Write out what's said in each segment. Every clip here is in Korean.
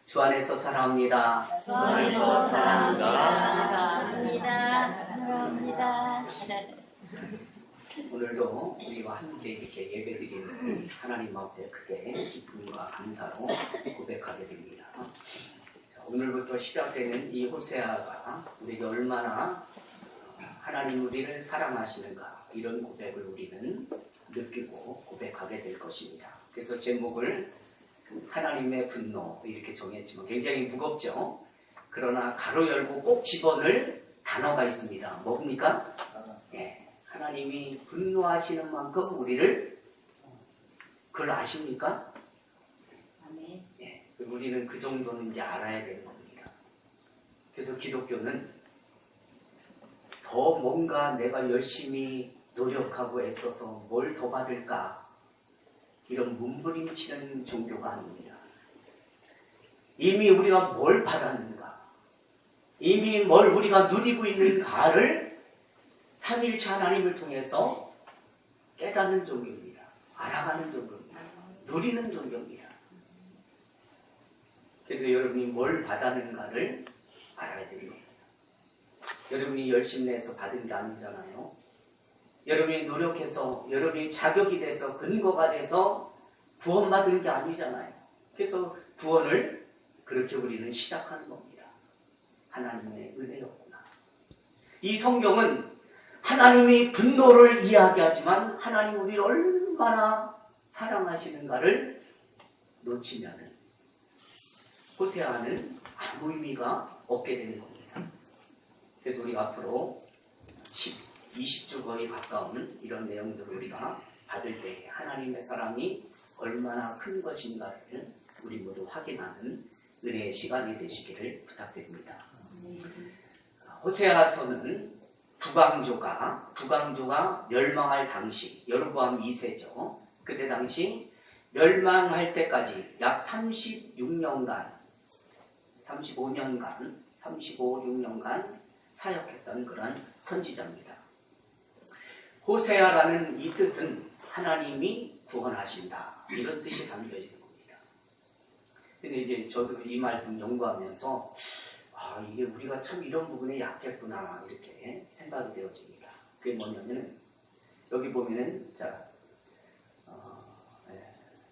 주 안에서 사랑합니다. 주 안에서 사랑합니다. 사랑합니다. 오늘도 우리와 함께 이렇게 예배드리는 하나님 앞에 크게 기쁨과 감사로 고백하게 됩니다. 오늘부터 시작되는 이 호세아가 우리가 얼마나 하나님 우리를 사랑하시는가, 이런 고백을 우리는 느끼고 고백하게 될 것입니다. 그래서 제목을 하나님의 분노 이렇게 정했지만 굉장히 무겁죠. 그러나 가로 열고 꼭 집어넣을 단어가 있습니다. 뭡니까? 네, 하나님이 분노하시는 만큼 우리를, 그걸 아십니까? 네, 우리는 그 정도는 이제 알아야 되는 겁니다. 그래서 기독교는 더 뭔가 내가 열심히 노력하고 애써서 뭘 더 받을까, 이런 몸부림치는 종교가 아닙니다. 이미 우리가 뭘 받았는가, 이미 뭘 우리가 누리고 있는가를 삼위일체 하나님을 통해서 깨닫는 종교입니다. 알아가는 종교입니다. 누리는 종교입니다. 그래서 여러분이 뭘 받았는가를 알아야 됩니다. 여러분이 열심히 내서 받은 게 아니잖아요. 여러분이 노력해서, 여러분이 자격이 돼서, 근거가 돼서 구원받은 게 아니잖아요. 그래서 구원을 그렇게 우리는 시작하는 겁니다. 하나님의 은혜였구나. 이 성경은 하나님이 분노를 이야기하지만 하나님 우리를 얼마나 사랑하시는가를 놓치면은 호세아는 아무 의미가 없게 되는 겁니다. 그래서 우리 앞으로 20주 거의 가까운 이런 내용들을 우리가 받을 때 하나님의 사랑이 얼마나 큰 것인가를 우리 모두 확인하는 은혜의 시간이 되시기를 부탁드립니다. 호세아서는 북왕조가 멸망할 당시, 여로보암 2세죠. 그때 당시 멸망할 때까지 약 35년간 사역했던 그런 선지자입니다. 호세아라는 이 뜻은 하나님이 구원하신다, 이런 뜻이 담겨 있는 겁니다. 근데 이제 저도 이 말씀 연구하면서 이게 우리가 참 이런 부분에 약했구나, 이렇게 생각이 되어집니다. 그게 뭐냐면 여기 보면은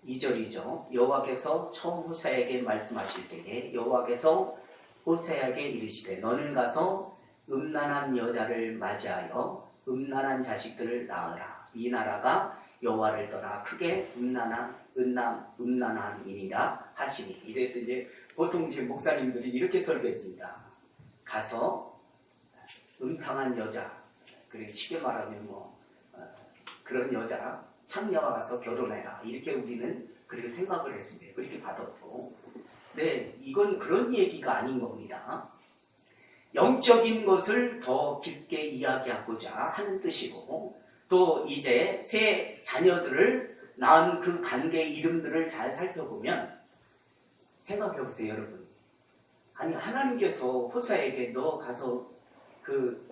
2절이죠. 여호와께서 처음 호세아에게 말씀하실 때에 여호와께서 호세아에게 이르시되 너는 가서 음란한 여자를 맞이하여 음란한 자식들을 낳으라. 이 나라가 여호와를 떠나 크게 음란한이니라 하시니. 이래서 이제 보통 이제 목사님들이 이렇게 설교했습니다. 가서 음탕한 여자, 그리고 쉽게 말하면 그런 여자 창녀와 가서 결혼해라, 이렇게 우리는 그렇게 생각을 했습니다. 그렇게 받았고, 네, 이건 그런 얘기가 아닌 겁니다. 영적인 것을 더 깊게 이야기하고자 하는 뜻이고, 또 이제 새 자녀들을 낳은 그 관계의 이름들을 잘 살펴보면, 생각해 보세요, 여러분. 아니, 하나님께서 호세아에게 너 가서 그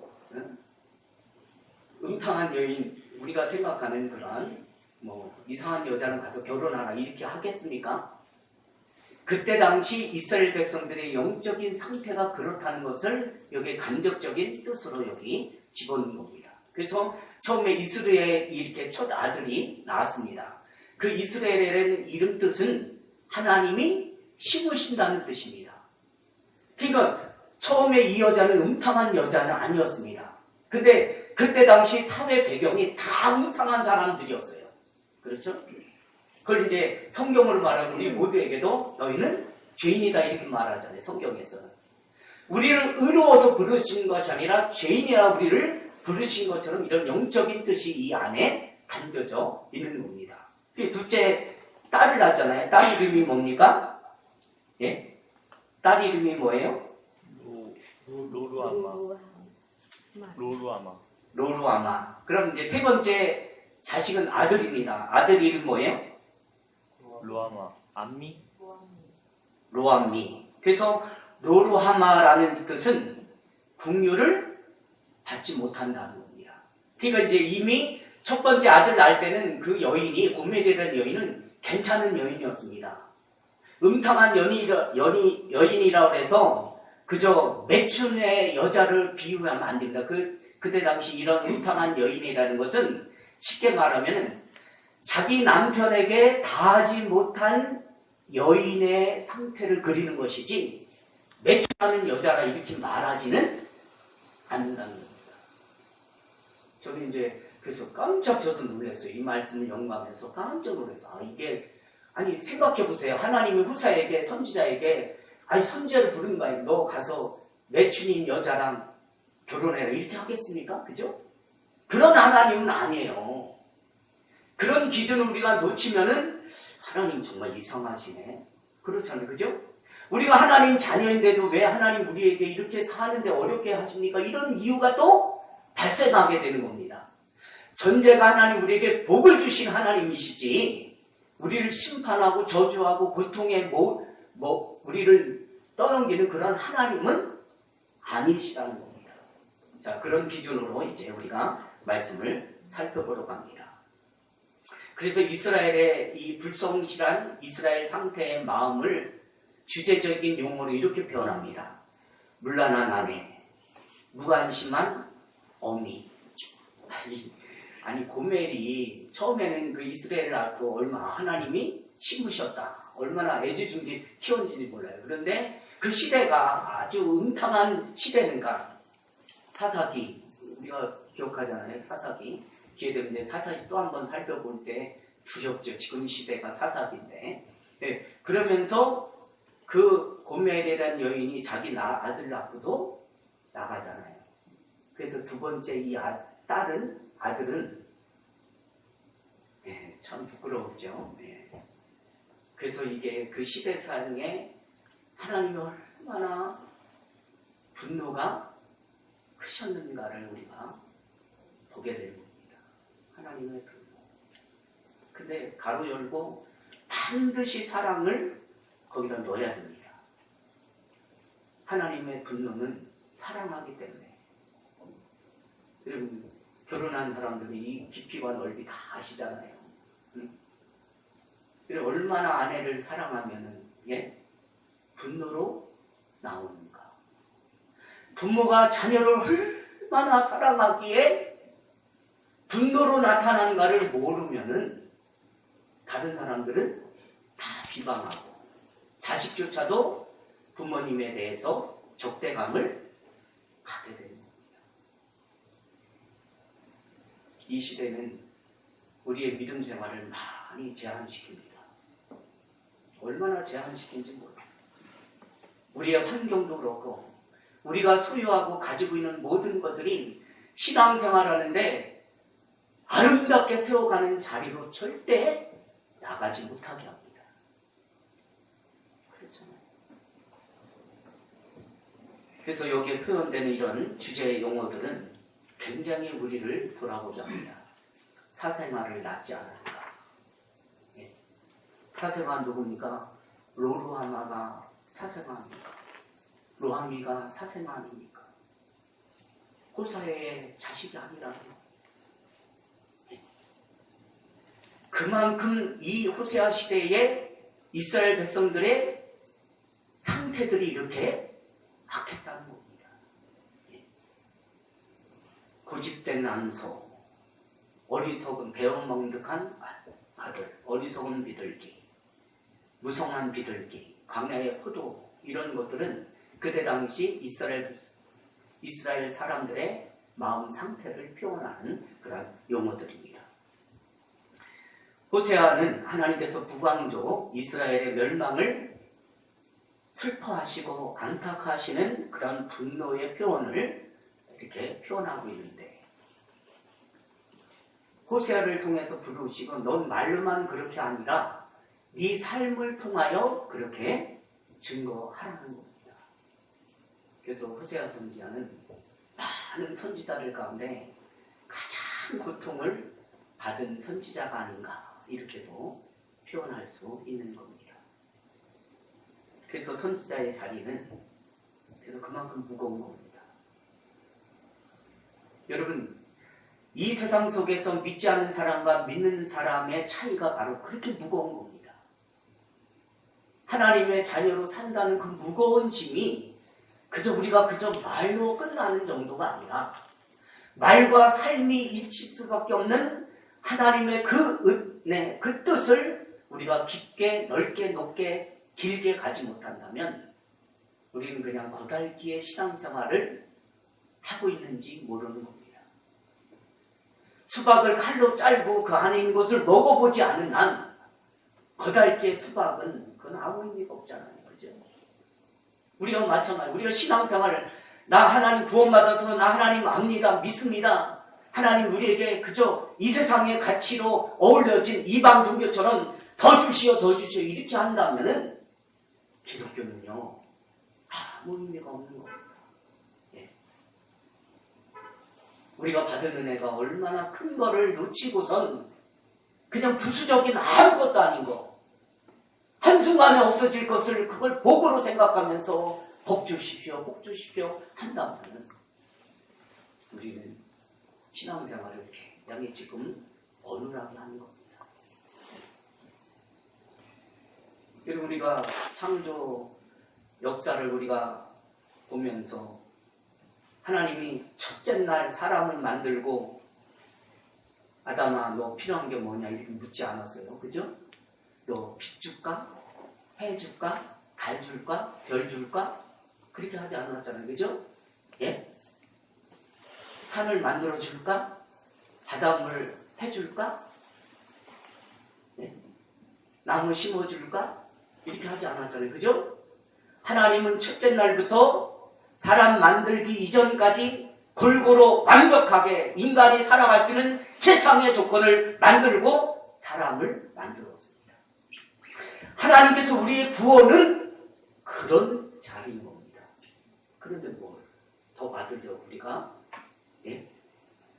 음탕한 여인, 우리가 생각하는 그런 이상한 여자는 가서 결혼하라, 이렇게 하겠습니까? 그때 당시 이스라엘 백성들의 영적인 상태가 그렇다는 것을 여기 간접적인 뜻으로 여기 집어넣은 겁니다. 그래서 처음에 이스라엘에 이렇게 첫 아들이 나왔습니다. 그 이스라엘의 이름 뜻은 하나님이 심으신다는 뜻입니다. 그러니까 처음에 이 여자는 음탕한 여자는 아니었습니다. 근데 그때 당시 사회 배경이 다 음탕한 사람들이었어요. 그렇죠? 그걸 이제 성경으로 말하면 우리 모두에게도 너희는 죄인이다, 이렇게 말하잖아요. 성경에서는 우리를 의로워서 부르신 것이 아니라 죄인이라 우리를 부르신 것처럼 이런 영적인 뜻이 이 안에 담겨져 있는 겁니다. 둘째 딸을 낳았잖아요. 딸 이름이 뭡니까? 예? 딸 이름이 뭐예요? 로루아마. 그럼 이제 세 번째 자식은 아들입니다. 아들 이름 뭐예요? 로암미. 그래서 로루하마라는 뜻은 국류를 받지 못한다는 겁니다. 그러니까 이제 이미 첫 번째 아들 낳을 때는 그 여인이, 고멜이라는 여인은 괜찮은 여인이었습니다. 음탕한 여인이라고 해서 그저 매춘의 여자를 비유하면 안 됩니다. 그때 당시 이런 음탕한 여인이라는 것은 쉽게 말하면 자기 남편에게 다하지 못한 여인의 상태를 그리는 것이지 매춘하는 여자라 이렇게 말하지는 않는다는 겁니다. 저는 이제 그래서 깜짝 저도 놀랐어요. 이 말씀을 연구하면서 깜짝 놀랐어요. 이게 아니 생각해 보세요. 하나님이 호세아에게 선지자에게 아니 선지자를 부른 거예요. 너 가서 매춘인 여자랑 결혼해라 이렇게 하겠습니까? 그죠? 그런 하나님은 아니에요. 그런 기준을 우리가 놓치면은 하나님 정말 이상하시네. 그렇잖아요. 그죠? 우리가 하나님 자녀인데도 왜 하나님 우리에게 이렇게 사는데 어렵게 하십니까? 이런 이유가 또 발생하게 되는 겁니다. 전제가 하나님 우리에게 복을 주신 하나님이시지 우리를 심판하고 저주하고 고통에 우리를 떠넘기는 그런 하나님은 아니시라는 겁니다. 자, 그런 기준으로 이제 우리가 말씀을 살펴보려고 합니다. 그래서 이스라엘의 이 불성실한 이스라엘 상태의 마음을 주제적인 용어로 이렇게 표현합니다. 물란한 아내, 무관심한 어미. 아니 고멜이 처음에는 그 이스라엘을 낳고 얼마나 하나님이 심으셨다. 얼마나 애지중지 키웠는지 몰라요. 그런데 그 시대가 아주 음탕한 시대는가. 사사기 우리가 기억하잖아요. 사사기 기회되면 이제 사사기 또 한 번 살펴볼 때 두렵죠. 지금 시대가 사사기인데. 네, 그러면서 그 고멜이라는 여인이 자기 아들 낳고도 나가잖아요. 그래서 두 번째 이 아들은 참 부끄러웠죠. 그래서 이게 그 시대상에 하나님이 얼마나 분노가 크셨는가를 우리가 보게 되는 겁니다. 하나님의 분노. 근데 가로 열고 반드시 사랑을 거기다 넣어야 됩니다. 하나님의 분노는 사랑하기 때문에. 여러분 결혼한 사람들이 이 깊이와 넓이 다 아시잖아요. 그리고 얼마나 아내를 사랑하면은 분노로 나오는가. 부모가 자녀를 얼마나 사랑하기에 분노로 나타난가를 모르면은 다른 사람들은 다 비방하고 자식조차도 부모님에 대해서 적대감을 갖게 됩니다. 이 시대는 우리의 믿음 생활을 많이 제한시킵니다. 얼마나 제한시킨지 몰라요. 우리의 환경도 그렇고 우리가 소유하고 가지고 있는 모든 것들이 신앙생활하는데 아름답게 세워가는 자리로 절대 나가지 못하게 합니다. 그렇잖아요. 그래서 여기에 표현되는 이런 주제의 용어들은 굉장히 우리를 돌아보자 합니다. 사생아를 낳지 않았다. 사생아 누굽니까? 로루하마가 사생아입니까? 로하미가 사생아 아닙니까? 호사의 자식이 아니라요. 그만큼 이 호세아 시대에 이스라엘 백성들의 상태들이 이렇게 악했다는 겁니다. 고집된 안소, 어리석은 배은망덕한 아들, 어리석은 비둘기, 무성한 비둘기, 광야의 포도 이런 것들은 그때 당시 이스라엘 사람들의 마음 상태를 표현하는 그런 용어들입니다. 호세아는 하나님께서 북왕조 이스라엘의 멸망을 슬퍼하시고 안타까워하시는 그런 분노의 표현을 이렇게 표현하고 있는데 호세아를 통해서 부르시고 넌 말로만 그렇게 아니라 네 삶을 통하여 그렇게 증거하라는 겁니다. 그래서 호세아 선지자는 많은 선지자들 가운데 가장 고통을 받은 선지자가 아닌가 이렇게도 표현할 수 있는 겁니다. 그래서 선지자의 자리는 그래서 그만큼 무거운 겁니다. 여러분 이 세상 속에서 믿지 않는 사람과 믿는 사람의 차이가 바로 그렇게 무거운 겁니다. 하나님의 자녀로 산다는 그 무거운 짐이 우리가 말로 끝나는 정도가 아니라 말과 삶이 일칠 수밖에 없는 하나님의 그 은혜, 그 뜻을 우리가 깊게, 넓게, 높게, 길게 가지 못한다면 우리는 그냥 고달기의 신앙생활을 하고 있는지 모르는 겁니다. 수박을 칼로 짤고 그 안에 있는 것을 먹어보지 않은 한 고달기의 수박은 그건 아무 의미가 없잖아요. 그죠? 우리가 마찬가지, 우리가 신앙생활을 나 하나님 구원받아서 나 하나님 압니다, 믿습니다. 하나님 우리에게 이 세상의 가치로 어울려진 이방 종교처럼 더 주시오 이렇게 한다면은 기독교는요 아무 의미가 없는 겁니다. 예. 우리가 받은 은혜가 얼마나 큰 거를 놓치고선 그냥 부수적인 아무것도 아닌 거, 한순간에 없어질 것을 그걸 복으로 생각하면서 복 주십시오 한다면 우리는 신앙생활을 굉장히 지금 어눌하게 하는 겁니다. 그리고 우리가 창조 역사를 우리가 보면서 하나님이 첫째 날 사람을 만들고 아담아 너 필요한 게 뭐냐 이렇게 묻지 않았어요. 그죠? 너 빛 줄까? 해 줄까? 달 줄까? 별 줄까? 그렇게 하지 않았잖아요. 그죠? 예? 산을 만들어 줄까? 바닷물 해줄까? 예? 나무 심어 줄까? 이렇게 하지 않았잖아요. 그죠? 하나님은 첫째 날부터 사람 만들기 이전까지 골고루 완벽하게 인간이 살아갈 수 있는 최상의 조건을 만들고 사람을 만들었습니다. 하나님께서 우리의 구원은 그런 자리인 겁니다. 그런데 뭘 더 받으려고 우리가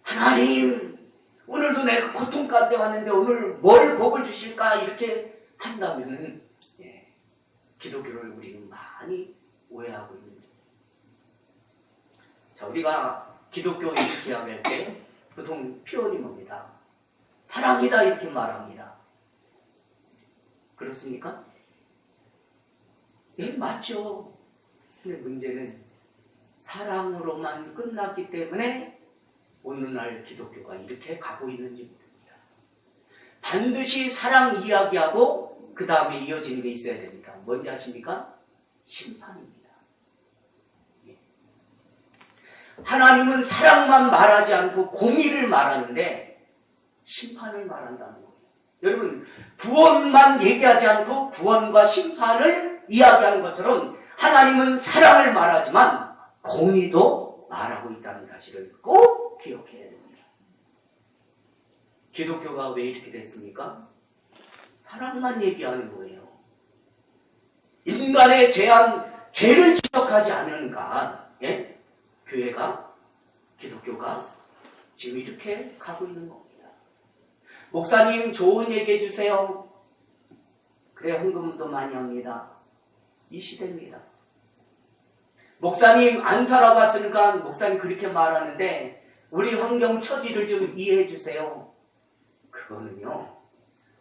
하나님 오늘도 내가 고통 가운데 왔는데 오늘 뭘 복을 주실까 이렇게 한다면은 기독교를 우리는 많이 오해하고 있는 거예요. 자, 우리가 기독교 이렇게 이야기할 때 보통 표현이 뭡니다. 사랑이다 이렇게 말합니다. 그렇습니까? 예, 맞죠. 근데 문제는 사랑으로만 끝났기 때문에 오늘날 기독교가 이렇게 가고 있는지 모릅니다. 반드시 사랑 이야기하고 그 다음에 이어지는 게 있어야 됩니다. 뭔지 아십니까? 심판입니다. 예. 하나님은 사랑만 말하지 않고 공의를 말하는데 심판을 말한다는 거예요. 여러분 구원만 얘기하지 않고 구원과 심판을 이야기하는 것처럼 하나님은 사랑을 말하지만 공의도 말하고 있다는 사실을 꼭 기억해야 됩니다. 기독교가 왜 이렇게 됐습니까? 사랑만 얘기하는 거예요. 인간의 죄를 지적하지 않으니까 교회가, 기독교가 지금 이렇게 가고 있는 겁니다. 목사님 좋은 얘기 해주세요. 그래 헌금도 많이 합니다. 이 시대입니다. 목사님 안 살아봤으니까 목사님 그렇게 말하는데 우리 환경 처지를 좀 이해해 주세요. 그거는요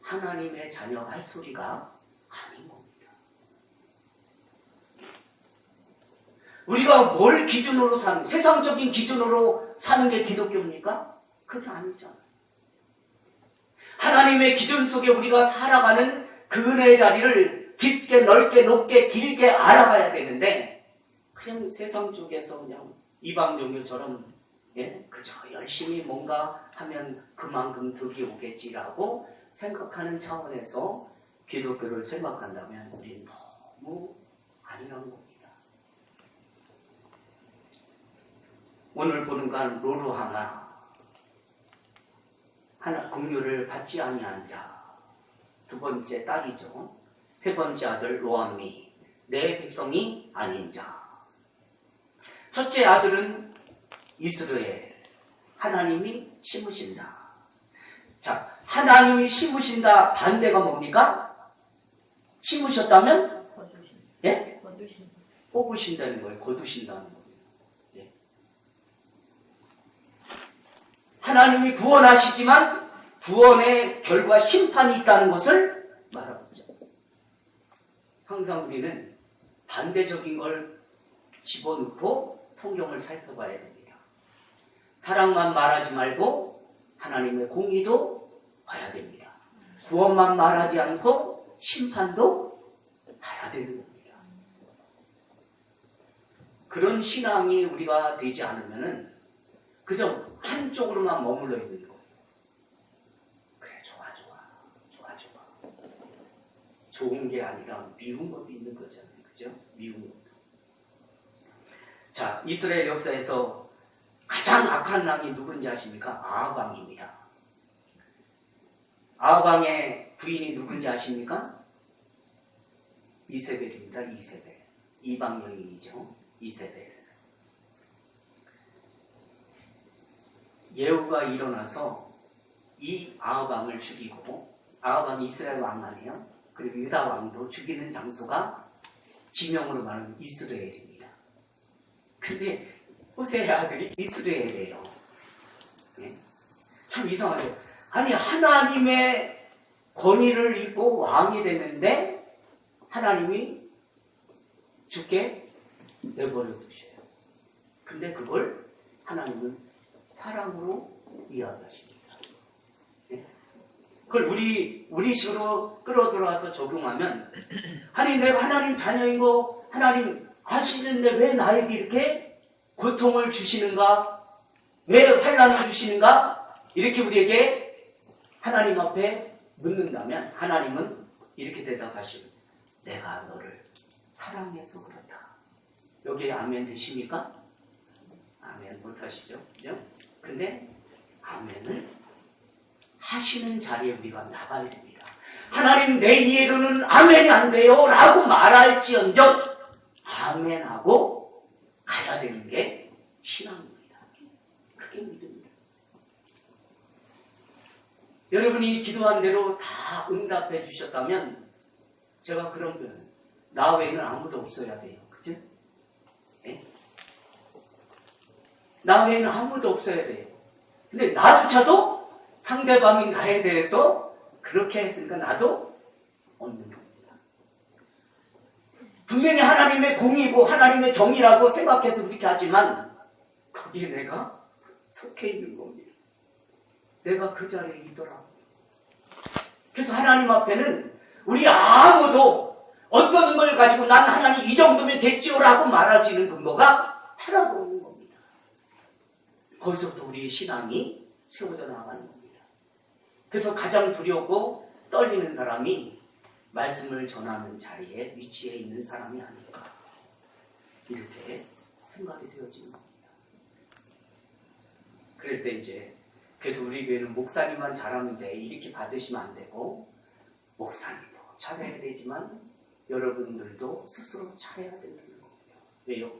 하나님의 자녀 할 소리가 아닌 겁니다. 우리가 뭘 기준으로 사는, 세상적인 기준으로 사는 게 기독교입니까? 그게 아니잖아요. 하나님의 기준 속에 우리가 살아가는 그 은혜의 자리를 깊게 넓게 높게 길게 알아가야 되는데 그냥 세상 쪽에서 그냥 이방 종교처럼 그저 열심히 뭔가 하면 그만큼 득이 오겠지라고 생각하는 차원에서 기독교를 생각한다면 우리는 너무 아니란 겁니다. 오늘 보는 건 로루하나 하나 긍휼을 받지 아니한 자, 두 번째 딸이죠. 세 번째 아들 로암미, 내 백성이 아닌 자. 첫째 아들은 이스라엘, 하나님이 심으신다. 자, 하나님이 심으신다 반대가 뭡니까? 심으셨다면 뽑으신다는 거예요. 거두신다는 거예요. 하나님이 구원하시지만 구원의 결과 심판이 있다는 것을 말하고 있죠. 항상 우리는 반대적인 걸 집어넣고 성경을 살펴봐야 됩니다. 사랑만 말하지 말고 하나님의 공의도 봐야 됩니다. 구원만 말하지 않고 심판도 봐야 되는 겁니다. 그런 신앙이 우리가 되지 않으면은 그저 한쪽으로만 머물러 있는 거예요. 그래, 좋아. 좋은 게 아니라 미운 것도 있는 거잖아요. 그죠? 미운 것도. 자, 이스라엘 역사에서 가장 악한 왕이 누군지 아십니까? 아합 왕입니다. 아합 왕의 부인이 누군지 아십니까? 이세벨입니다. 이세벨. 이방 여인이죠. 이세벨. 예후가 일어나서 이 아합 왕을 죽이고, 아합 왕이 이스라엘 왕 아니에요? 그리고 유다 왕도 죽이는 장소가 지명으로 말하면 이스라엘입니다. 근데 호세의 아들이 이스라엘이에요. 네? 참 이상하죠. 아니, 하나님의 권위를 입고 왕이 됐는데 하나님이 죽게 내버려 두셔요. 근데 그걸 하나님은 사랑으로 이야기하십니다. 네? 그걸 우리 식으로 끌어들어와서 적용하면, 아니, 내가 하나님 자녀이고 하나님 아시는데 왜 나에게 이렇게 고통을 주시는가? 왜 환난을 주시는가? 이렇게 우리에게 하나님 앞에 묻는다면 하나님은 이렇게 대답하십니다. 내가 너를 사랑해서 그렇다. 여기에 아멘 되십니까? 아멘 못하시죠? 그죠? 근데 아멘을 하시는 자리에 우리가 나가야 됩니다. 하나님, 내 이해로는 아멘이 안 돼요 라고 말할지언정 아멘하고 가야 되는 게 신앙입니다. 그게 믿음입니다. 여러분이 기도한 대로 다 응답해 주셨다면 제가 그런 표현, 나 외에는 아무도 없어야 돼요. 그죠? 네? 나 외에는 아무도 없어야 돼요. 근데 나조차도 상대방이 나에 대해서 그렇게 했으니까 나도 없는 겁니다. 분명히 하나님의 공의고 하나님의 정의라고 생각해서 그렇게 하지만 거기에 내가 속해 있는 겁니다. 내가 그 자리에 있더라고요. 그래서 하나님 앞에는 우리 아무도 어떤 걸 가지고 난 하나님 이 정도면 됐지요라고 말할 수 있는 근거가 하나도 없는 겁니다. 거기서부터 우리의 신앙이 세워져 나가는 겁니다. 그래서 가장 두렵고 떨리는 사람이 말씀을 전하는 자리에 위치해 있는 사람이 아닐까, 이렇게 생각이 되어지는 겁니다. 그럴 때 이제 그래서 우리 교회는 목사님만 잘하면 돼 이렇게 받으시면 안 되고, 목사님도 잘해야 되지만 여러분들도 스스로 잘해야 된다는 겁니다. 왜요?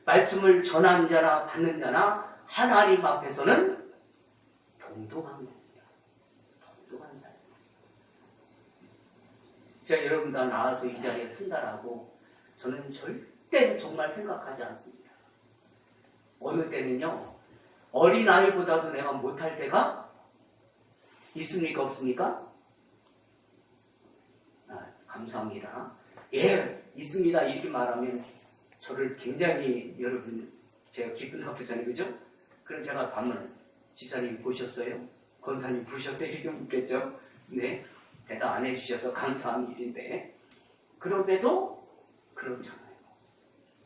말씀을 전하는 자나 받는 자나 하나님 앞에서는 동등한 겁니다. 동등한 자예요. 제가 여러분 다 나와서 이 자리에 쓴다라고 저는 절대 정말 생각하지 않습니다. 어느 때는요, 어린아이보다도 내가 못할 때가 있습니까? 없습니까? 감사합니다. 예, 있습니다. 이렇게 말하면 저를 굉장히 여러분 제가 기분 나쁘잖아요. 그죠? 그럼 제가 밤을 집사님 보셨어요? 권사님 보셨어요? 이렇게 묻겠죠? 네, 대답 안 해주셔서 감사한 일인데 그런데도 그렇잖아요.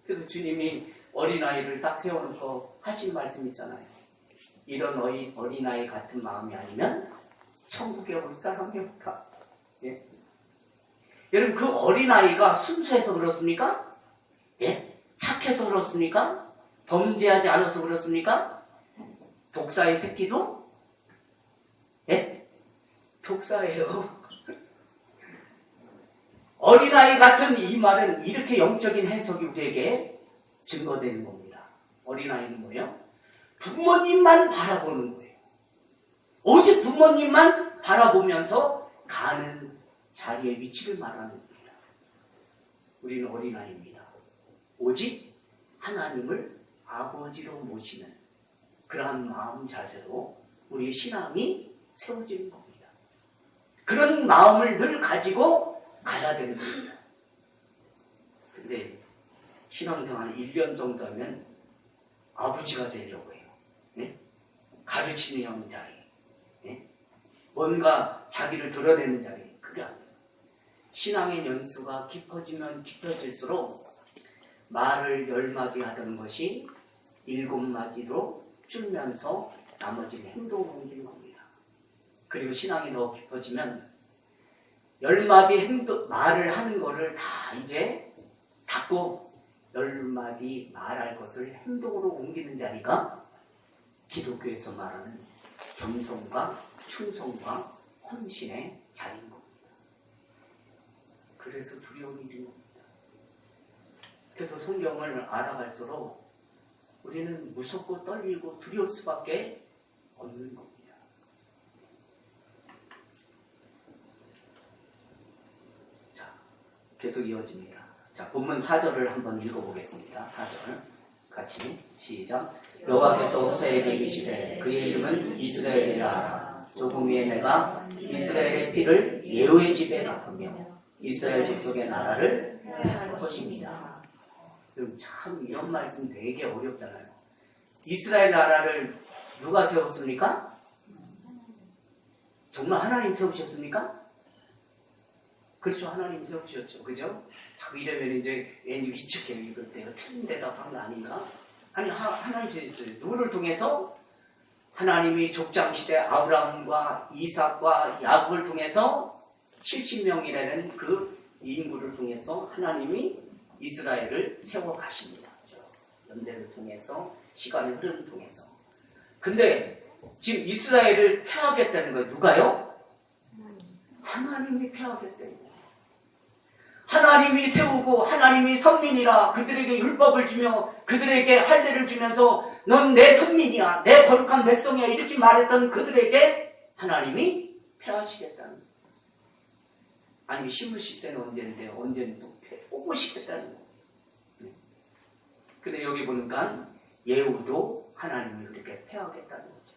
그래서 주님이 어린아이를 딱 세워놓고 하신 말씀 있잖아요. 이런 어린아이 같은 마음이 아니면 천국에 올 사람이 없다. 예? 여러분, 그 어린아이가 순수해서 그렇습니까? 예? 착해서 그렇습니까? 범죄하지 않아서 그렇습니까? 독사의 새끼도? 예? 독사예요. 어린아이 같은 이 말은 이렇게 영적인 해석이 우리에게 증거되는 겁니다. 어린아이는 뭐예요? 부모님만 바라보는 거예요. 오직 부모님만 바라보면서 가는 자리의 위치를 말하는 겁니다. 우리는 어린아이입니다. 오직 하나님을 아버지로 모시는 그러한 마음 자세로 우리의 신앙이 세워지는 겁니다. 그런 마음을 늘 가지고 가야 되는 겁니다. 신앙생활 1년 정도 하면 아버지가 되려고 해요. 예? 가르치는 자리. 예? 뭔가 자기를 드러내는 자리. 그게 아니에요. 신앙의 연수가 깊어지면 깊어질수록 말을 10마디 하던 것이 7마디로 줄면서 나머지는 행동을 옮기는 겁니다. 그리고 신앙이 더 깊어지면 10마디 말을 하는 거를 다 이제 닫고 10마디 말할 것을 행동으로 옮기는 자리가 기독교에서 말하는 겸손과 충성과 헌신의 자리인 겁니다. 그래서 두려움이 있는 겁니다. 그래서 성경을 알아갈수록 우리는 무섭고 떨리고 두려울 수밖에 없는 겁니다. 자, 계속 이어집니다. 자, 본문 4절을 한번 읽어보겠습니다. 4절 같이 시작. 여호와께서 호세에게 이르시되 그의 이름은 이스라엘이라 하라. 조금 후에 내가 이스라엘의 피를 예후의 집에 갚으며 이스라엘 족속의 나라를 할 것입니다. 그럼 참 이런 말씀 되게 어렵잖아요. 이스라엘 나라를 누가 세웠습니까? 정말 하나님 세우셨습니까? 그렇죠. 하나님 세우셨죠. 그죠? 자꾸 이러면 이제 괜히 위축해요. 이럴 때가 틀린 대답한 거 아닌가? 아니 하나님 세우셨어요. 누구를 통해서? 하나님이 족장시대 아브라함과 이삭과 야곱을 통해서 70명이라는 그 인구를 통해서 하나님이 이스라엘을 세워 가십니다. 연대를 통해서 시간의 흐름을 통해서. 근데 지금 이스라엘을 폐하겠다는 거예요. 누가요? 하나님이 폐하겠다는 거예요. 하나님이 세우고 하나님이 선민이라 그들에게 율법을 주며 그들에게 할례를 주면서 넌 내 선민이야, 내 거룩한 백성이야 이렇게 말했던 그들에게 하나님이 폐하시겠다는 거예요. 아니 심으실 때는 언제인데 언제는 또 뽑으시겠다는 거예요. 근데 여기 보니까 예후도 하나님이 그렇게 폐하겠다는 거죠.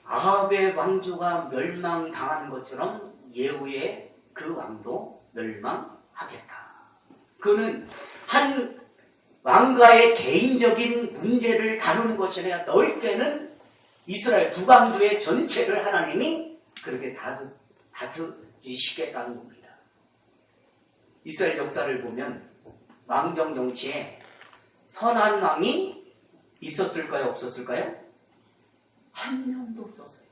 아합의 왕조가 멸망당한 것처럼 예후의 그 왕도 멸망하겠다. 그는 한 왕가의 개인적인 문제를 다루는 것이 아니라 넓게는 이스라엘 북왕조의 전체를 하나님이 그렇게 다스리시겠다는 겁니다. 이스라엘 역사를 보면 왕정 정치에 선한 왕이 있었을까요? 없었을까요? 한 명도 없었어요.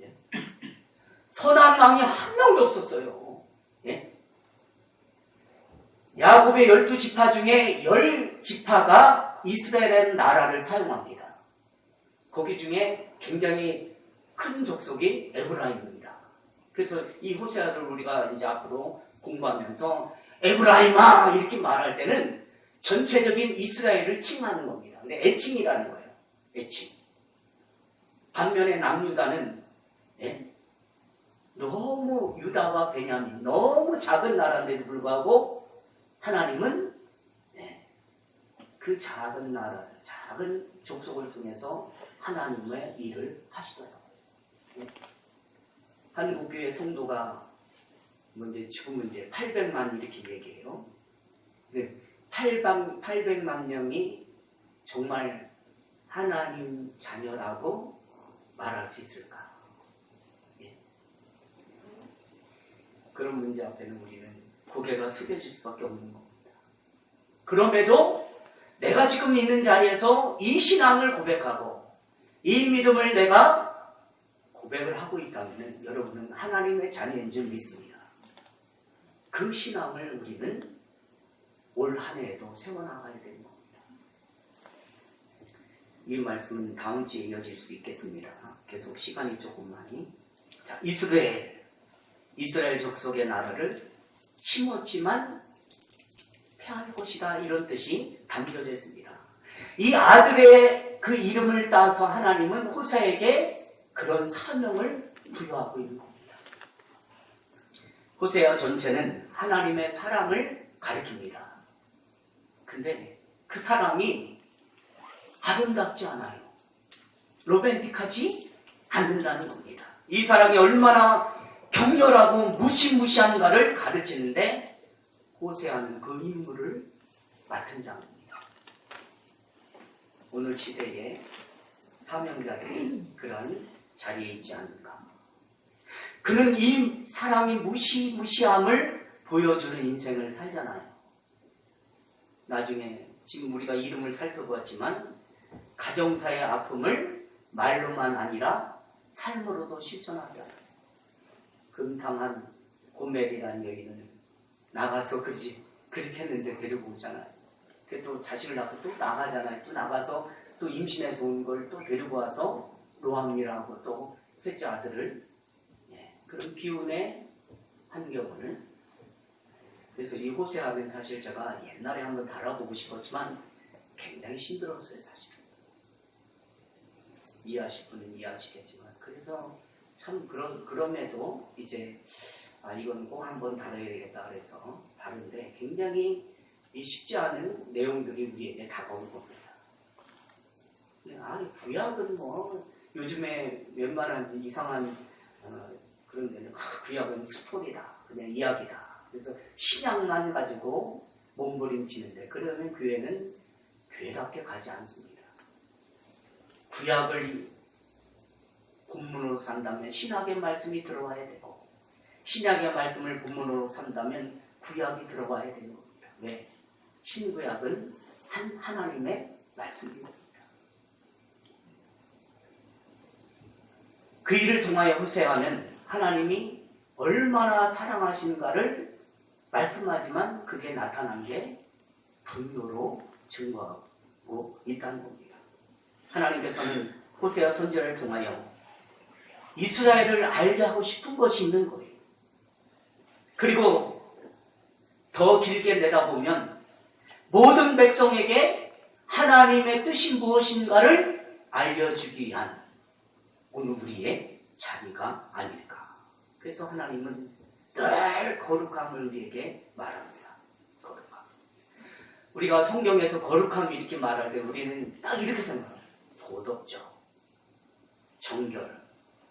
예? 선한 왕이 한 명도 없었어요. 예? 야곱의 12지파 중에 10지파가 이스라엘 나라를 사용합니다. 거기 중에 굉장히 큰 족속이 에브라임입니다. 그래서 이 호세아를 우리가 이제 앞으로 공부하면서 에브라임아 이렇게 말할 때는 전체적인 이스라엘을 칭하는 겁니다. 근데 애칭이라는 거예요. 애칭. 반면에 남유다는 너무 유다와 베냐민 너무 작은 나라인데도 불구하고 하나님은 그 작은 나라, 작은 족속을 통해서 하나님의 일을 하시더라고요. 한국교회 성도가 지금은 이제 800만 이렇게 얘기해요. 800만 명이 정말 하나님 자녀라고 말할 수 있을까? 그런 문제 앞에는 우리는 고개가 숙여질 수밖에 없는 겁니다. 그럼에도 내가 지금 있는 자리에서 이 신앙을 고백하고 이 믿음을 내가 고백을 하고 있다면 여러분은 하나님의 자녀인 줄 믿습니다. 그 신앙을 우리는 올 한 해에도 세워나가야 되는 겁니다. 이 말씀은 다음 주에 이어질 수 있겠습니다. 계속 시간이 조금 많이. 자, 이스라엘 족속의 나라를 심었지만 폐할 것이다 이런 뜻이 담겨져 있습니다. 이 아들의 그 이름을 따서 하나님은 호세에게 그런 사명을 부여하고 있는 겁니다. 호세아 전체는 하나님의 사랑을 가리킵니다. 근데 그 사랑이 아름답지 않아요. 로맨틱하지 않는다는 겁니다. 이 사랑이 얼마나 격렬하고 무시무시한가를 가르치는데 호세아는 그 임무를 맡은 자입니다. 오늘 시대에 사명자들이 그러한 자리에 있지 않는가. 그는 이 사람이 무시무시함을 보여주는 인생을 살잖아요. 나중에 지금 우리가 이름을 살펴보았지만 가정사의 아픔을 말로만 아니라 삶으로도 실천하잖아요. 금탕한 고멜이라는 여인을 나가서 그렇게 했는데 데리고 오잖아요. 또 자식을 낳고 또 나가잖아요. 또 나가서 또 임신해서 온 걸 또 데리고 와서 노함이라고 또 셋째 아들을 그런 비운의 환경을. 그래서 이 호세아는 사실 제가 옛날에 한번 다뤄보고 싶었지만 굉장히 힘들었어요. 사실 이해하실 분은 이해하시겠지만. 그래서 참 그럼에도 이제 이건 꼭 한번 다뤄야 되겠다 그래서 다른데 굉장히 쉽지 않은 내용들이 우리에게 다가올 겁니다. 구약은 뭐 요즘에 웬만한 이상한 그런 데는 구약은 스토리다, 그냥 이야기다. 그래서 신약만 가지고 몸부림치는데 그러면 교회는 교회답게 가지 않습니다. 구약을 본문으로 산다면 신약의 말씀이 들어와야 되고, 신약의 말씀을 본문으로 산다면 구약이 들어와야 되는 겁니다. 왜? 신구약은 하나님의 말씀입니다. 그 일을 통하여 호세아는 하나님이 얼마나 사랑하신가를 말씀하지만 그게 나타난 게 분노로 증거하고 있다는 겁니다. 하나님께서는 호세아 선지자를 통하여 이스라엘을 알게 하고 싶은 것이 있는 거예요. 그리고 더 길게 내다보면 모든 백성에게 하나님의 뜻이 무엇인가를 알려주기 위한 오늘 우리의 자리가 아닐까. 그래서 하나님은 늘 거룩함을 우리에게 말합니다. 거룩함. 우리가 성경에서 거룩함 이렇게 말할 때 우리는 딱 이렇게 생각해요. 도덕적, 정결,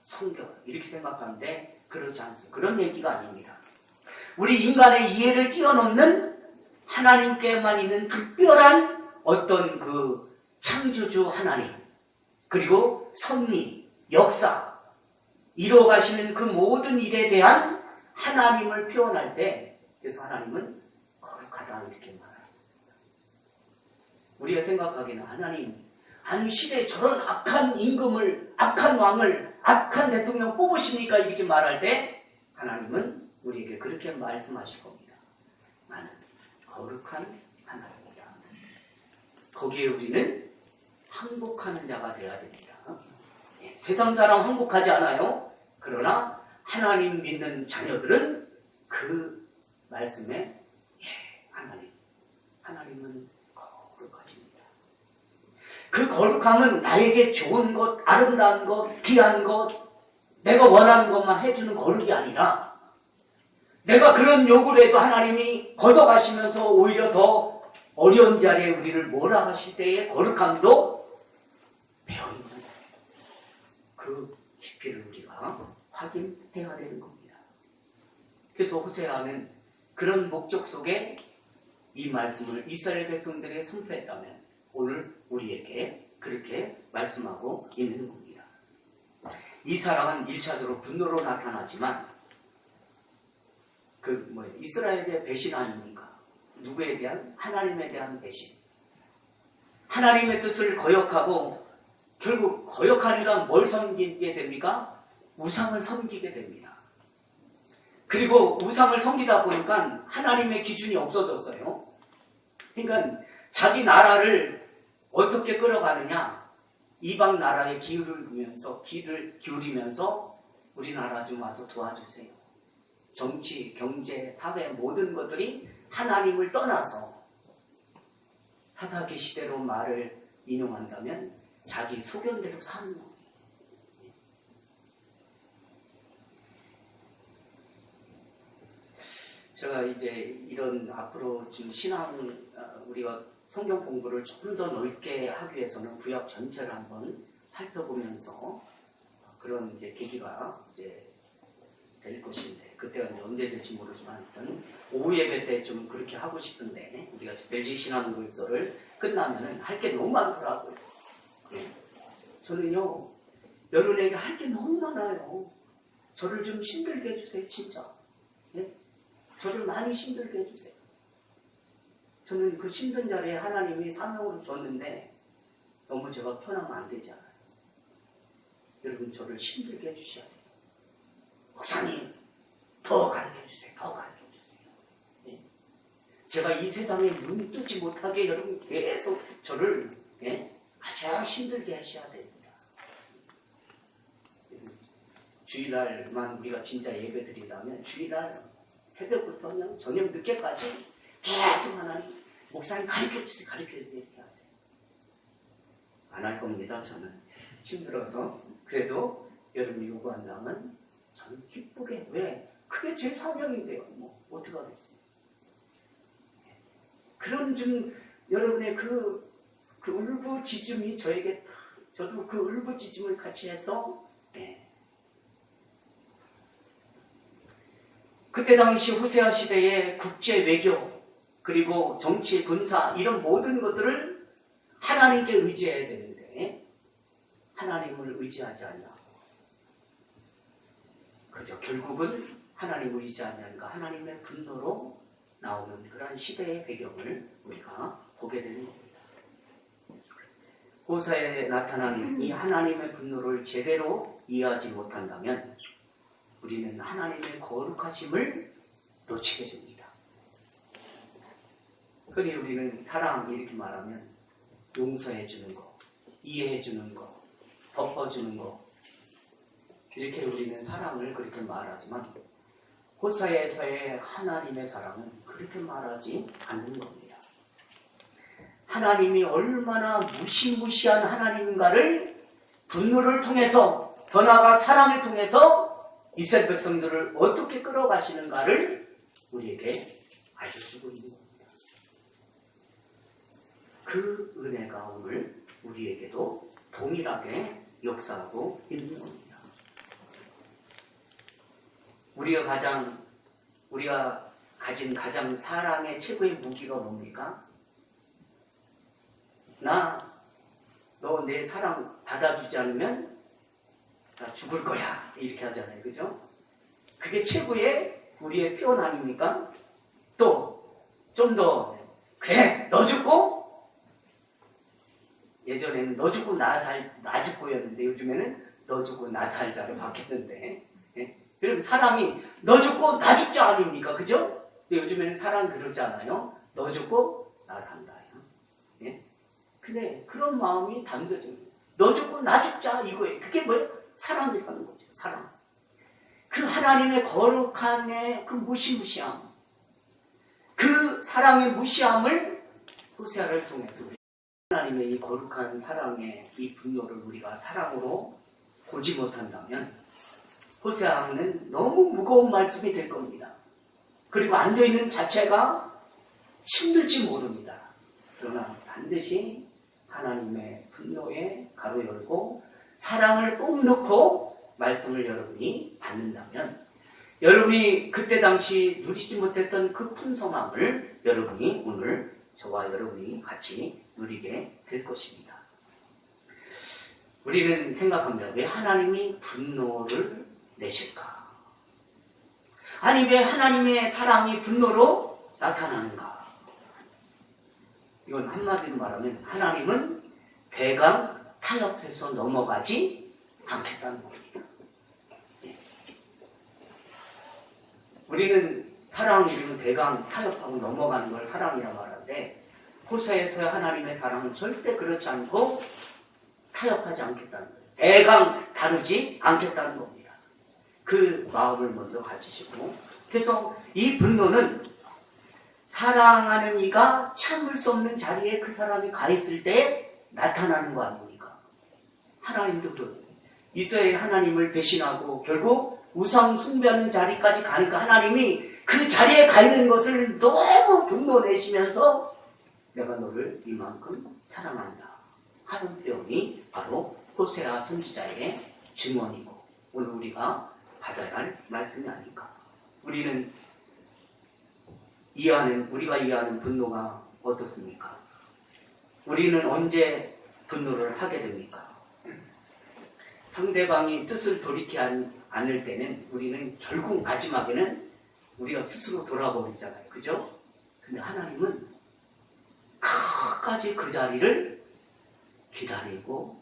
성결 이렇게 생각하는데 그렇지 않습니다. 그런 얘기가 아닙니다. 우리 인간의 이해를 뛰어넘는 하나님께만 있는 특별한 어떤 그 창조주 하나님, 그리고 섭리, 역사, 이루어가시는 그 모든 일에 대한 하나님을 표현할 때, 그래서 하나님은 거룩하다 이렇게 말합니다. 우리가 생각하기에는 하나님, 아니 시대에 저런 악한 임금을, 악한 왕을, 악한 대통령 뽑으십니까? 이렇게 말할 때 하나님은 우리에게 그렇게 말씀하실 겁니다. 나는 거룩한 하나님이다. 거기에 우리는 항복하는 자가 되어야 됩니다. 세상 사람 항복하지 않아요. 그러나 하나님 믿는 자녀들은 그 말씀에 하나님은 거룩하십니다. 그 거룩함은 나에게 좋은 것, 아름다운 것, 귀한 것, 내가 원하는 것만 해주는 거룩이 아니라 내가 그런 요구를 해도 하나님이 걷어가시면서 오히려 더 어려운 자리에 우리를 몰아가실 때의 거룩함도 배워있는 그 깊이를 우리가 확인해야 되는 겁니다. 그래서 호세아는 그런 목적 속에 이 말씀을 이스라엘 백성들에게 선포했다면 오늘 우리에게 그렇게 말씀하고 있는 겁니다. 이 사랑은 1차적으로 분노로 나타나지만 이스라엘의 배신 아닙니까? 누구에 대한? 하나님에 대한 배신. 하나님의 뜻을 거역하고 결국 거역하니까 뭘 섬기게 됩니까? 우상을 섬기게 됩니다. 그리고 우상을 섬기다 보니까 하나님의 기준이 없어졌어요. 그러니까 자기 나라를 어떻게 끌어가느냐? 이방 나라에 귀를 기울이면서 우리나라 좀 와서 도와주세요. 정치, 경제, 사회 모든 것들이 하나님을 떠나서 사사기 시대로 말을 인용한다면 자기 소견대로 사는 거예요. 제가 이제 이런 앞으로 지금 우리가 성경 공부를 조금 더 넓게 하기 위해서는 구약 전체를 한번 살펴보면서 그런 이제 계기가 이제 될 것이 언제 될지 모르지만 일단 오후 예배 때 좀 그렇게 하고 싶은데 우리가 벨지 신앙문서를 끝나면은 할 게 너무 많더라고요. 예. 저는요 여러분에게 할 게 너무 많아요. 저를 좀 힘들게 해주세요, 진짜. 예? 저를 많이 힘들게 해주세요. 저는 그 힘든 자리에 하나님이 사명으로 줬는데 너무 제가 편하면 안 되잖아요. 여러분 저를 힘들게 해주셔야 돼요. 목사님 더 가르쳐주세요. 더 가르쳐주세요. 예? 제가 이 세상에 눈 뜨지 못하게 여러분 계속 저를 예? 아주 힘들게 하셔야 됩니다. 주일날만 우리가 진짜 예배 드린다면 주일날 새벽부터 그냥 저녁 늦게까지 계속 하나님 목사님 가르쳐주세요. 가르쳐주세요. 이렇게 하세요. 안 할 겁니다. 저는 힘들어서 그래도 여러분이 요구한다면 저는 기쁘게 왜? 그게 제 사명인데요. 뭐 어떻게 하겠습니까? 그런 좀 여러분의 그 울부짖음이 저에게 저도 그 울부짖음을 같이 해서 그때 당시 후세아 시대의 국제 외교 그리고 정치 군사 이런 모든 것들을 하나님께 의지해야 되는데 하나님을 의지하지 않냐. 그죠. 결국은 하나님을 의지하냐니까 하나님의 분노로 나오는 그런 시대의 배경을 우리가 보게 되는 겁니다. 호사에 나타난 이 하나님의 분노를 제대로 이해하지 못한다면 우리는 하나님의 거룩하심을 놓치게 됩니다. 흔히 우리는 사랑 이렇게 말하면 용서해 주는 거, 이해해 주는 거, 덮어주는 거 이렇게 우리는 사랑을 그렇게 말하지만 호사에서의 하나님의 사랑은 그렇게 말하지 않는 겁니다. 하나님이 얼마나 무시무시한 하나님인가를 분노를 통해서 더 나아가 사랑을 통해서 이스라엘 백성들을 어떻게 끌어가시는가를 우리에게 알려주고 있는 겁니다. 그 은혜가 오늘 우리에게도 동일하게 역사하고 있는 겁니다. 우리가 가진 가장 사랑의 최고의 무기가 뭡니까? 너 내 사랑 받아주지 않으면 나 죽을 거야. 이렇게 하잖아요. 그죠? 그게 최고의 우리의 표현 아닙니까? 또 좀 더 그래 너 죽고 예전에는 너 죽고 나 죽고였는데 요즘에는 너 죽고 나 살자로 바뀌었는데 예? 여러분 사람이 너 죽고 나 죽자 아닙니까? 그죠? 근데 요즘에는 사람 그러잖아요. 너 죽고 나 산다. 예? 근데 그런 마음이 담겨져요. 너 죽고 나 죽자 이거예요. 그게 뭐예요? 사랑이라는 거죠. 사랑. 그 하나님의 거룩함의 그 무시무시함, 그 사랑의 무시함을 호세아를 통해서 하나님의 이 거룩한 사랑의 이 분노를 우리가 사랑으로 보지 못한다면 호세아는 너무 무거운 말씀이 될 겁니다. 그리고 앉아있는 자체가 힘들지 모릅니다. 그러나 반드시 하나님의 분노에 가로 열고 사랑을 꼭 넣고 말씀을 여러분이 받는다면 여러분이 그때 당시 누리지 못했던 그 풍성함을 여러분이 오늘 저와 여러분이 같이 누리게 될 것입니다. 우리는 생각합니다. 왜 하나님이 분노를 내실까? 아니 왜 하나님의 사랑이 분노로 나타나는가? 이건 한마디로 말하면 하나님은 대강 타협해서 넘어가지 않겠다는 겁니다. 우리는 사랑 이름은 대강 타협하고 넘어가는 걸 사랑이라고 하는데 호세에서의 하나님의 사랑은 절대 그렇지 않고 타협하지 않겠다는 거예요. 대강 다루지 않겠다는 겁니다. 그 마음을 먼저 가지시고 그래서 이 분노는 사랑하는 이가 참을 수 없는 자리에 그 사람이 가 있을 때 나타나는 거 아닙니까? 하나님도 그래요. 이스라엘 하나님을 배신하고 결국 우상 숭배하는 자리까지 가니까 하나님이 그 자리에 가 있는 것을 너무 분노내시면서 내가 너를 이만큼 사랑한다 하는 표현이 바로 호세아 선지자의 증언이고 오늘 우리가 받아야 할 말씀이 아닐까. 우리가 이해하는 분노가 어떻습니까? 우리는 언제 분노를 하게 됩니까? 상대방이 뜻을 돌이키지 않을 때는 우리는 결국 마지막에는 우리가 스스로 돌아버리잖아요. 그죠? 근데 하나님은 끝까지 그 자리를 기다리고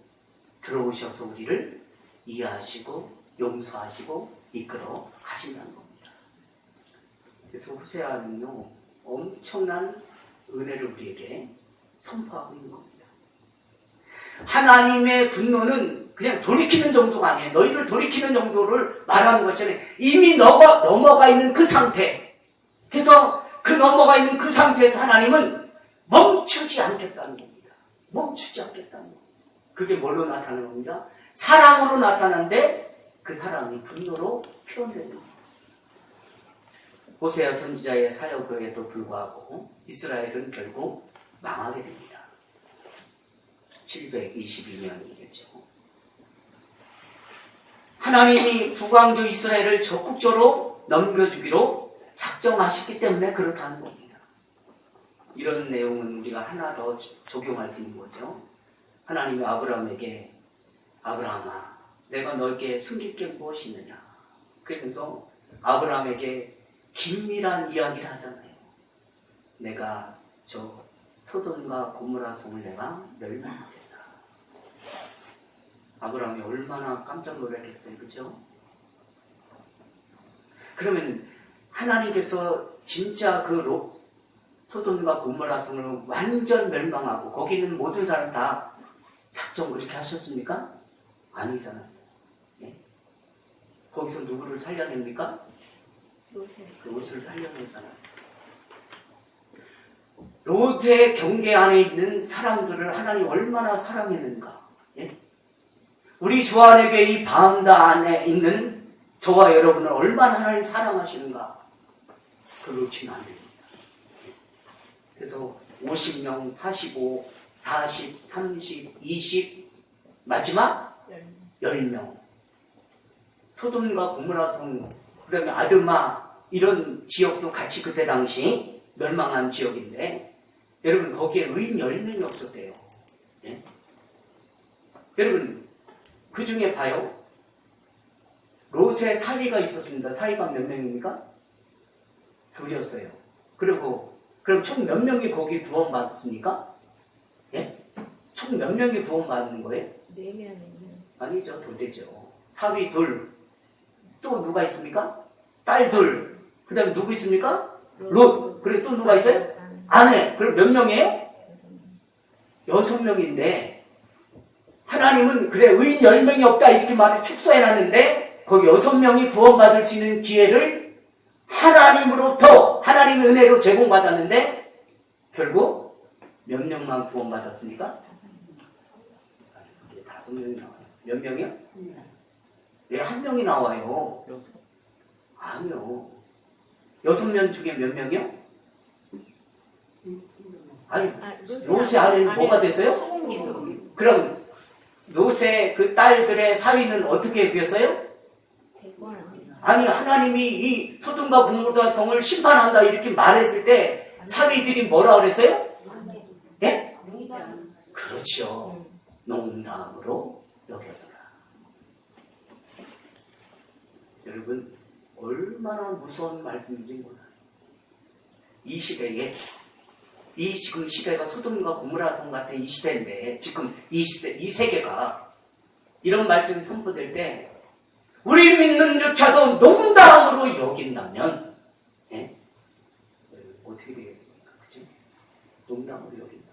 들어오셔서 우리를 이해하시고 용서하시고 이끌어 가신다는 겁니다. 그래서 호세아는요, 엄청난 은혜를 우리에게 선포하고 있는 겁니다. 하나님의 분노는 그냥 돌이키는 정도가 아니에요. 너희를 돌이키는 정도를 말하는 것이 아니라 이미 넘어가 있는 그 상태. 그래서 그 넘어가 있는 그 상태에서 하나님은 멈추지 않겠다는 겁니다. 멈추지 않겠다는 겁니다. 그게 뭘로 나타나는 겁니다? 사랑으로 나타나는데 그 사랑이 분노로 표현되는 겁니다. 호세아 선지자의 사역에도 불구하고 이스라엘은 결국 망하게 됩니다. 722년이겠죠. 하나님이 북왕조 이스라엘을 적극적으로 넘겨주기로 작정하셨기 때문에 그렇다는 겁니다. 이런 내용은 우리가 하나 더 적용할 수 있는 거죠. 하나님이 아브라함에게 아브라함아 내가 너에게 숨길 게 무엇이 있느냐. 그러면서 아브라함에게 긴밀한 이야기를 하잖아요. 내가 저 소돔과 고모라 성을 내가 멸망하겠다. 아브라함이 얼마나 깜짝 놀랐겠어요. 그죠? 그러면 하나님께서 진짜 그 소돔과 고모라 성을 완전 멸망하고 거기 있는 모든 사람 다 작정 그렇게 하셨습니까? 아니잖아요. 예? 거기서 누구를 살려냅니까? 그 롯을 살려내잖아요. 롯의 경계 안에 있는 사람들을 하나님 얼마나 사랑했는가. 예? 우리 주 안에 교회 이 바운다 안에 있는 저와 여러분을 얼마나 하나님 사랑하시는가. 그 놓치면 안 됩니다. 그래서 50명, 45, 40, 30, 20 마지막 10명 소돔과 고모라 성 그 다음에 아드마 이런 지역도 같이 그때 당시 멸망한 지역인데 여러분 거기에 의인 10명이 없었대요. 예? 여러분 그 중에 봐요. 롯의 사위가 있었습니다. 사위가 몇 명입니까? 둘이었어요. 그럼 총 몇 명이 거기 구원받았습니까? 예? 총 몇 명이 구원받는 거예요? 4명이요. 아니죠. 더 되죠. 사위 둘. 또 누가 있습니까? 딸 둘. 그 다음에 누구 있습니까? 롯. 그래 또 누가 있어요? 아내. 그럼 몇 명이에요? 6명인데 하나님은 그래 의인 10명이 없다 이렇게 말을 축소해놨는데 거기 6명이 구원받을 수 있는 기회를 하나님으로부터 하나님의 은혜로 제공받았는데 결국 몇 명만 구원받았습니까? 5명이 나와요. 몇 명이요? 왜 1명이 나와요? 아니요. 6명 중에 몇 명이요? 아니, 롯의 아들이 뭐가 됐어요? 그럼 롯의 그 딸들의 사위는 어떻게 되었어요? 아니, 하나님이 이 소돔과 고모라 성을 심판한다 이렇게 말했을 때 사위들이 뭐라 그랬어요? 예? 그렇죠. 농담으로 여겨더라. 여러분 얼마나 무서운 말씀인지 몰라요. 이 시대에 지금 시대가 소돔과 고모라 성 같은 이 시대인데 지금 이 시대 이 세계가 이런 말씀이 선포될 때 우리 믿는 조차도 농담으로 여긴다면 예? 어떻게 되겠습니까? 그치? 농담으로 여긴다.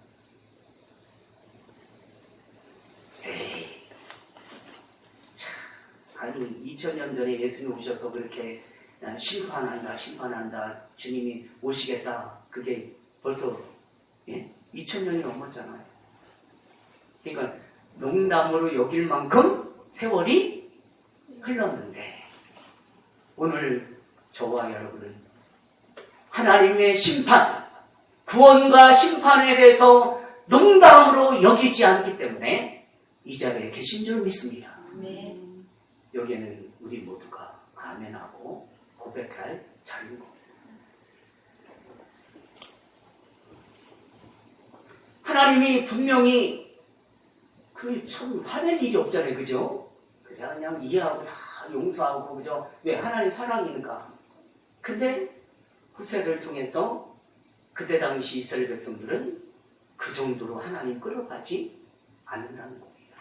에이, 참, 아니 2000년 전에 예수님 오셔서 그렇게 심판한다 주님이 오시겠다 그게 벌써 2000년이 넘었잖아요. 그러니까 농담으로 여길 만큼 세월이 흘렀는데 오늘 저와 여러분은 하나님의 심판, 구원과 심판에 대해서 농담으로 여기지 않기 때문에 이 자리에 계신 줄 믿습니다. 네. 여기에는 우리 모두가 아멘하고 고백할 자리인 겁니다. 하나님이 분명히 그 참 화낼 일이 없잖아요. 그죠? 그냥 이해하고 다 용서하고 그죠? 왜? 하나님 사랑이니까. 근데 후세를 통해서 그때 당시 이스라엘 백성들은 그 정도로 하나님 끌어가지 않는다는 겁니다.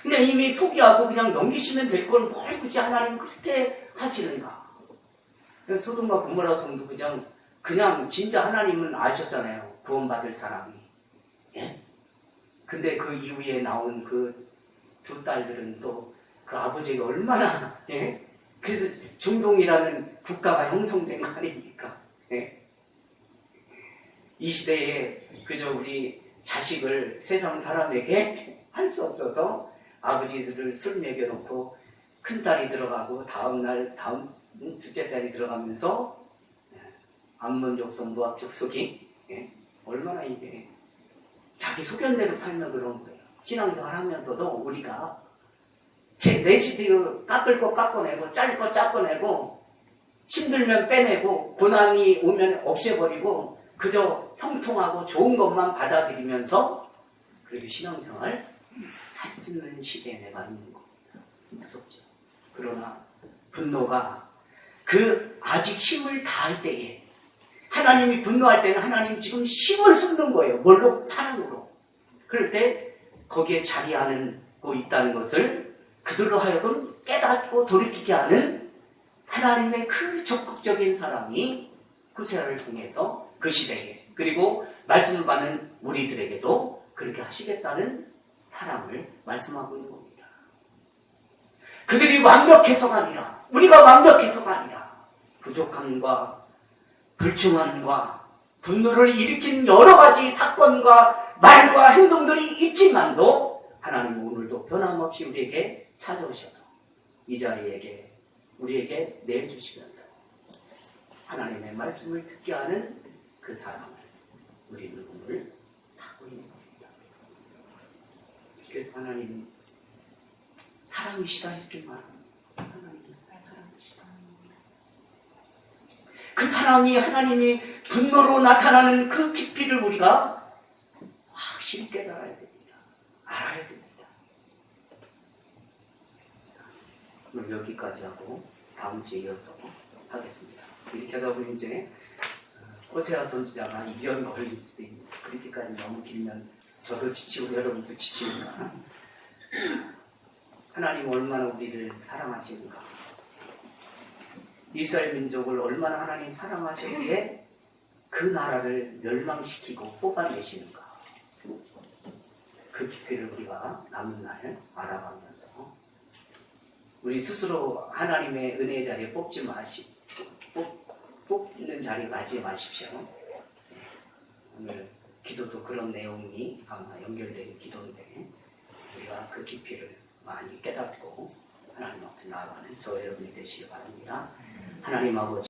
근데 이미 포기하고 그냥 넘기시면 될 걸 뭘 굳이 하나님 그렇게 하시는가? 소돔과 고모라 성도 그냥 진짜 하나님은 아셨잖아요. 구원받을 사람이. 예? 근데 그 이후에 나온 그 두 딸들은 또 그 아버지가 얼마나, 예? 그래서 중동이라는 국가가 형성된 거 아닙니까? 예? 이 시대에 그저 우리 자식을 세상 사람에게 할 수 없어서 아버지들을 술 먹여놓고 큰딸이 들어가고 다음 둘째 딸이 들어가면서 암몬족 성부학 족속이 얼마나 이게 자기 소견대로 살면 그런 거예요. 신앙생활 하면서도 우리가 내 지대로 깎을 거 깎아내고 짤 거 ጫ꺼내고 힘들면 빼내고 고난이 오면 없애버리고 그저 형통하고 좋은 것만 받아들이면서 그렇게 신앙생활 할 수 있는 시대에 내가 있는 겁니다. 무섭죠. 그러나 분노가 그 아직 힘을 다할 때에 하나님이 분노할 때는 하나님 지금 힘을 쏟는 거예요. 뭘로? 사랑으로. 그럴 때 거기에 자리하고 있다는 것을 그들로 하여금 깨닫고 돌이키게 하는 하나님의 그 적극적인 사랑이 호세아를 통해서 그 시대에 그리고 말씀을 받는 우리들에게도 그렇게 하시겠다는 사랑을 말씀하고 있는 겁니다. 그들이 완벽해서가 아니라 우리가 완벽해서가 아니라 부족함과 불충함과 분노를 일으킨 여러 가지 사건과 말과 행동들이 있지만도 하나님은 오늘도 변함없이 우리에게 찾아오셔서 이 자리에게 우리에게 내주시면서 하나님의 말씀을 듣게 하는 그 사랑을 우리는 오늘 받고 있는 겁니다. 그래서 하나님은 사랑이시다 했지만 하나님은 사랑이시다. 그 사랑이 하나님이 분노로 나타나는 그 깊이를 우리가 확실히 깨달아야 됩니다. 알아야 됩니다. 오늘 여기까지 하고 다음 주에 이어서 하겠습니다. 이렇게 하다 보면 이제 호세아 선지자가 2년 걸릴 수도 있습니다. 그렇게까지 너무 길면 저도 지치고 여러분도 지치니까 하나님 얼마나 우리를 사랑하시는가, 이스라엘 민족을 얼마나 하나님 사랑하셨기에 그 나라를 멸망시키고 뽑아내시는가, 그 깊이를 우리가 남은 날 알아가면서 우리 스스로 하나님의 은혜의 자리에 뽑는 자리에 가지 마십시오. 오늘 기도도 그런 내용이 아마 연결된 기도인데 우리가 그 깊이를 많이 깨닫고 하나님 앞에 나아가는 저 여러분이 되시기 바랍니다. 하나님 아버지